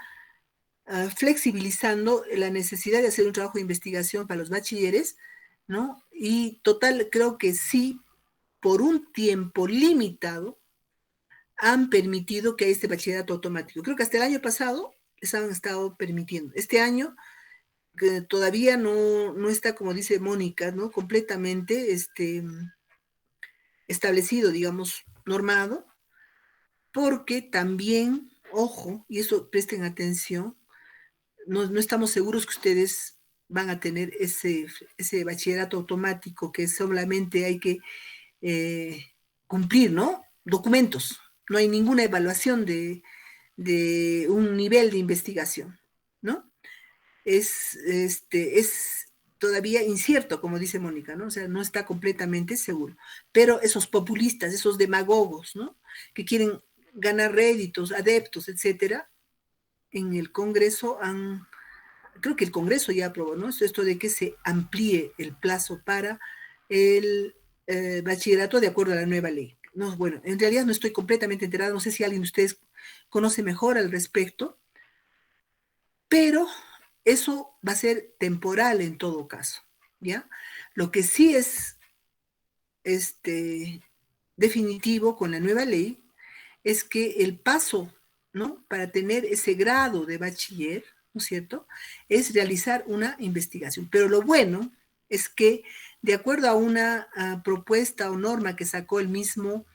flexibilizando la necesidad de hacer un trabajo de investigación para los bachilleres, ¿no? Y total, creo que sí, por un tiempo limitado, han permitido que este bachillerato automático. Creo que hasta el año pasado les han estado permitiendo. Este año que todavía no está, como dice Mónica, ¿no? Completamente establecido, digamos, normado, porque también, ojo, y eso presten atención, no estamos seguros que ustedes van a tener ese bachillerato automático que solamente hay que cumplir, ¿no? Documentos. No hay ninguna evaluación de un nivel de investigación, ¿no? Es todavía incierto, como dice Mónica, ¿no? O sea, no está completamente seguro. Pero esos populistas, esos demagogos, ¿no? Que quieren ganar réditos, adeptos, etcétera, en el Congreso creo que el Congreso ya aprobó, ¿no? Esto de que se amplíe el plazo para el bachillerato de acuerdo a la nueva ley. No, bueno, en realidad no estoy completamente enterada, no sé si alguien de ustedes conoce mejor al respecto, pero eso va a ser temporal en todo caso, ¿ya? Lo que sí es definitivo con la nueva ley es que el paso, ¿no? Para tener ese grado de bachiller, ¿no es cierto?, es realizar una investigación. Pero lo bueno es que, de acuerdo a una propuesta o norma que sacó el mismo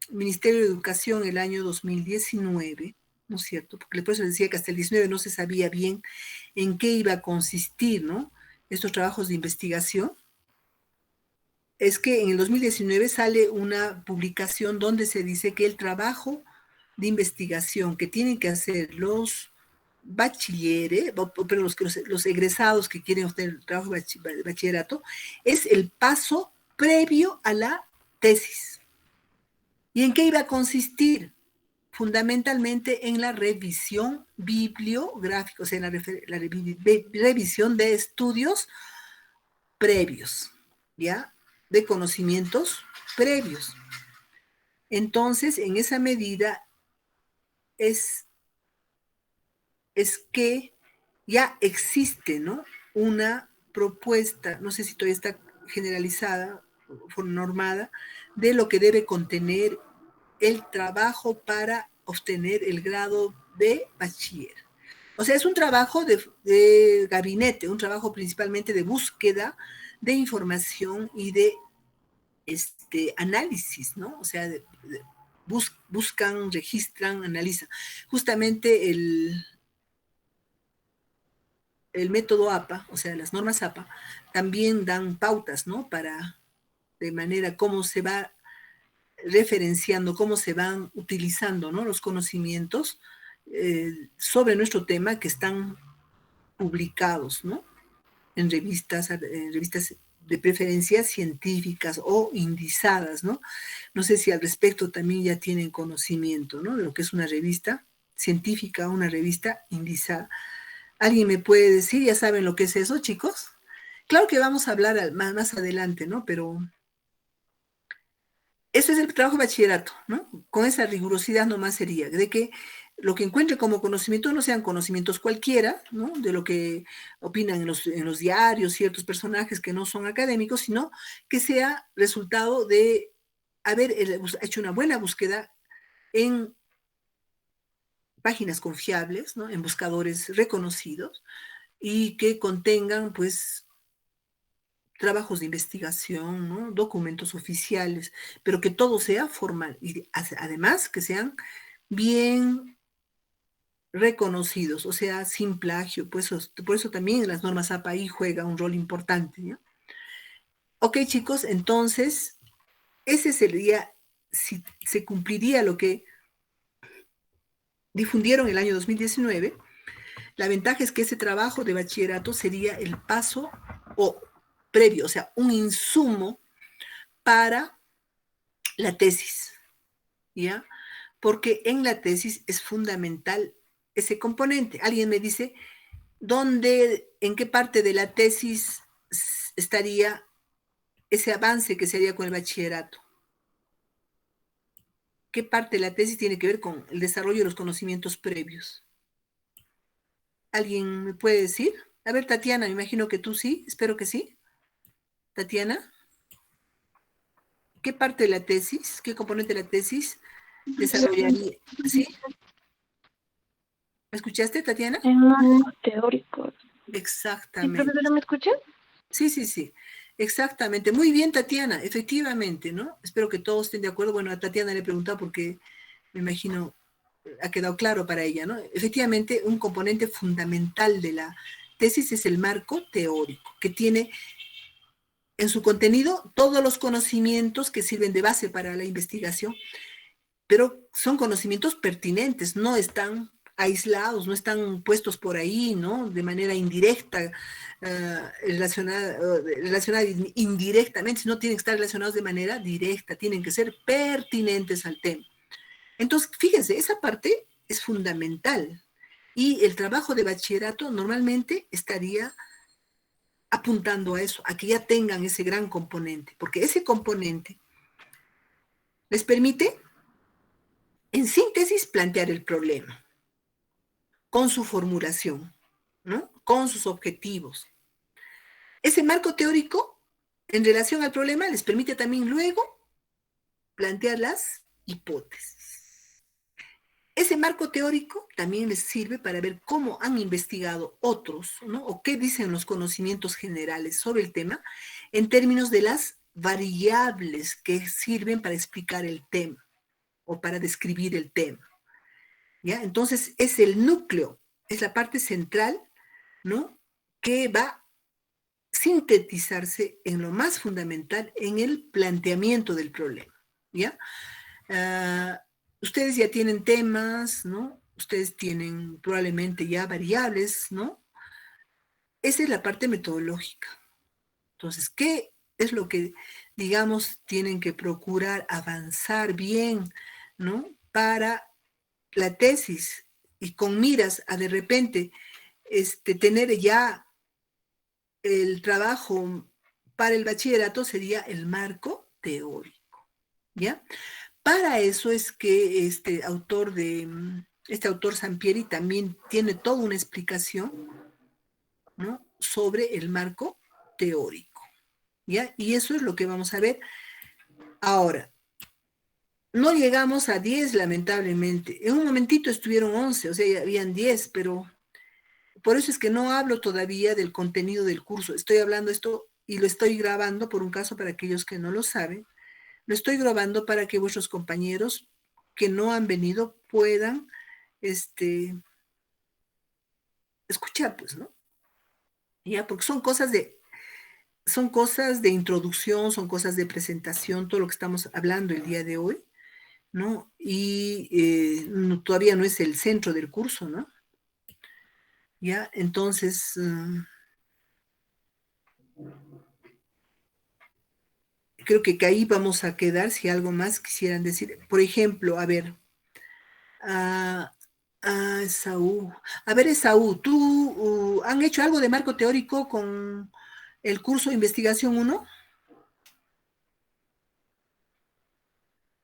Ministerio de Educación el año 2019, ¿no es cierto?, porque por eso decía que hasta el 19 no se sabía bien en qué iba a consistir, ¿no?, estos trabajos de investigación, es que en el 2019 sale una publicación donde se dice que el trabajo de investigación que tienen que hacer los bachilleres, pero los egresados que quieren obtener el trabajo de bachillerato, es el paso previo a la tesis. ¿Y en qué iba a consistir? Fundamentalmente en la revisión bibliográfica, o sea, en la revisión de estudios previos, ¿ya? De conocimientos previos. Entonces, en esa medida es que ya existe, ¿no?, una propuesta, no sé si todavía está generalizada o normada, de lo que debe contener el trabajo para obtener el grado de bachiller. O sea, es un trabajo de gabinete, un trabajo principalmente de búsqueda de información y de análisis, ¿no? O sea, buscan, registran, analizan. Justamente el método APA, o sea, las normas APA, también dan pautas, ¿no? De manera cómo se va referenciando, cómo se van utilizando, ¿no?, los conocimientos sobre nuestro tema que están publicados, ¿no?, en revistas de preferencia científicas o indizadas, ¿no? No sé si al respecto también ya tienen conocimiento, ¿no?, de lo que es una revista científica, una revista indizada. ¿Alguien me puede decir? ¿Ya saben lo que es eso, chicos? Claro que vamos a hablar más adelante, ¿no? Pero eso es el trabajo de bachillerato, ¿no? Con esa rigurosidad nomás sería, de que lo que encuentre como conocimiento no sean conocimientos cualquiera, ¿no?, de lo que opinan en los diarios ciertos personajes que no son académicos, sino que sea resultado de haber hecho una buena búsqueda en páginas confiables, ¿no?, en buscadores reconocidos y que contengan, pues, trabajos de investigación, ¿no?, documentos oficiales, pero que todo sea formal y además que sean bien reconocidos, o sea, sin plagio. Por eso también las normas APA ahí juega un rol importante, ¿no? Ok, chicos, entonces, ese sería, si se cumpliría lo que difundieron el año 2019, la ventaja es que ese trabajo de bachillerato sería el paso o previo, o sea, un insumo para la tesis, ¿ya? Porque en la tesis es fundamental ese componente. Alguien me dice, en qué parte de la tesis estaría ese avance que se haría con el bachillerato? ¿Qué parte de la tesis tiene que ver con el desarrollo de los conocimientos previos? ¿Alguien me puede decir? A ver, Tatiana, me imagino que tú sí, espero que sí. Tatiana, ¿qué parte de la tesis, qué componente de la tesis desarrollaría? ¿Sí? ¿Me escuchaste, Tatiana? En marcos teóricos. ¿Sí, Exactamente. profesora, me escucha? Sí, sí, sí. Exactamente. Muy bien, Tatiana, efectivamente, ¿no? Espero que todos estén de acuerdo. Bueno, a Tatiana le he preguntado porque me imagino ha quedado claro para ella, ¿no? Efectivamente, un componente fundamental de la tesis es el marco teórico, que tiene en su contenido todos los conocimientos que sirven de base para la investigación, pero son conocimientos pertinentes, no están aislados, no están puestos por ahí, ¿no? De manera indirecta, relacionada indirectamente, sino tienen que estar relacionados de manera directa, tienen que ser pertinentes al tema. Entonces, fíjense, esa parte es fundamental. Y el trabajo de bachillerato normalmente estaría apuntando a eso, a que ya tengan ese gran componente, porque ese componente les permite, en síntesis, plantear el problema con su formulación, ¿no? Con sus objetivos. Ese marco teórico, en relación al problema, les permite también luego plantear las hipótesis. Ese marco teórico también les sirve para ver cómo han investigado otros, ¿no? O qué dicen los conocimientos generales sobre el tema en términos de las variables que sirven para explicar el tema o para describir el tema. ¿Ya? Entonces es el núcleo, es la parte central, ¿no? Que va a sintetizarse en lo más fundamental, en el planteamiento del problema. ¿Ya? Ustedes ya tienen temas, ¿no? Ustedes tienen probablemente ya variables, ¿no? Esa es la parte metodológica. Entonces, ¿qué es lo que, digamos, tienen que procurar avanzar bien, ¿no? Para la tesis y con miras a de repente tener ya el trabajo para el bachillerato sería el marco teórico, ¿ya? Para eso es que este autor Sampieri también tiene toda una explicación, ¿no? Sobre el marco teórico, ¿ya? Y eso es lo que vamos a ver ahora. No llegamos a 10, lamentablemente. En un momentito estuvieron 11, o sea, ya habían 10, pero por eso es que no hablo todavía del contenido del curso. Estoy hablando esto y lo estoy grabando por un caso para aquellos que no lo saben. Lo estoy grabando para que vuestros compañeros que no han venido puedan escuchar, pues, ¿no? Ya, porque son cosas de introducción, son cosas de presentación, todo lo que estamos hablando el día de hoy, ¿no? Y todavía no es el centro del curso, ¿no? Ya, entonces, creo que ahí vamos a quedar. Si algo más quisieran decir, por ejemplo, a ver, Esaú. A ver, Esaú, ¿tú han hecho algo de marco teórico con el curso de investigación 1?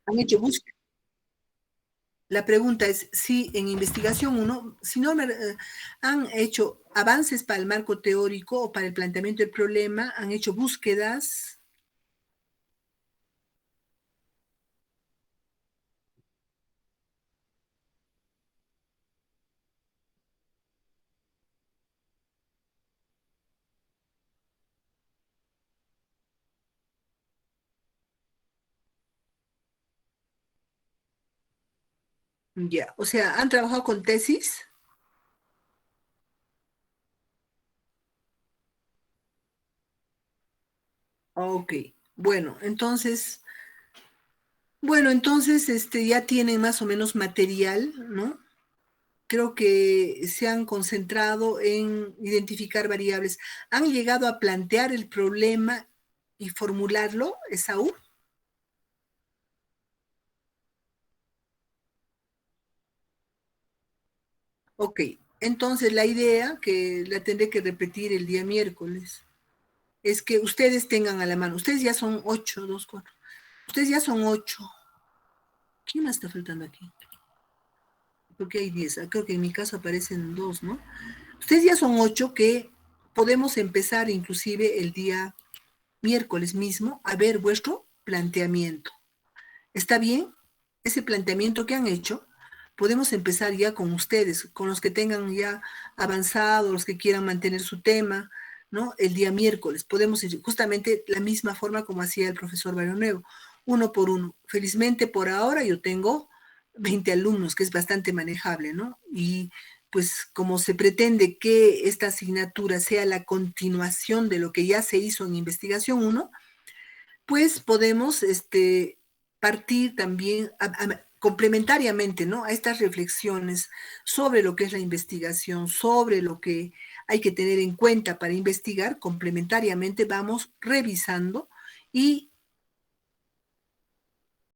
¿Han hecho búsqueda? La pregunta es si en investigación 1, si no han hecho avances para el marco teórico o para el planteamiento del problema, han hecho búsquedas. Ya, o sea, ¿han trabajado con tesis? Ok, bueno, entonces ya tienen más o menos material, ¿no? Creo que se han concentrado en identificar variables. ¿Han llegado a plantear el problema y formularlo, Esaú? Ok, entonces la idea, que la tendré que repetir el día miércoles, es que ustedes tengan a la mano. Ustedes ya son 8, 2, 4. Ustedes ya son 8. ¿Quién más está faltando aquí? Porque hay 10. Creo que en mi caso aparecen 2, ¿no? Ustedes ya son 8 que podemos empezar inclusive el día miércoles mismo a ver vuestro planteamiento. ¿Está bien? Ese planteamiento que han hecho, podemos empezar ya con ustedes, con los que tengan ya avanzado, los que quieran mantener su tema, ¿no? El día miércoles. Podemos ir justamente la misma forma como hacía el profesor Barrio Nuevo, uno por uno. Felizmente por ahora yo tengo 20 alumnos, que es bastante manejable, ¿no? Y pues como se pretende que esta asignatura sea la continuación de lo que ya se hizo en investigación 1, pues podemos partir también complementariamente, ¿no? A estas reflexiones sobre lo que es la investigación, sobre lo que hay que tener en cuenta para investigar, complementariamente vamos revisando y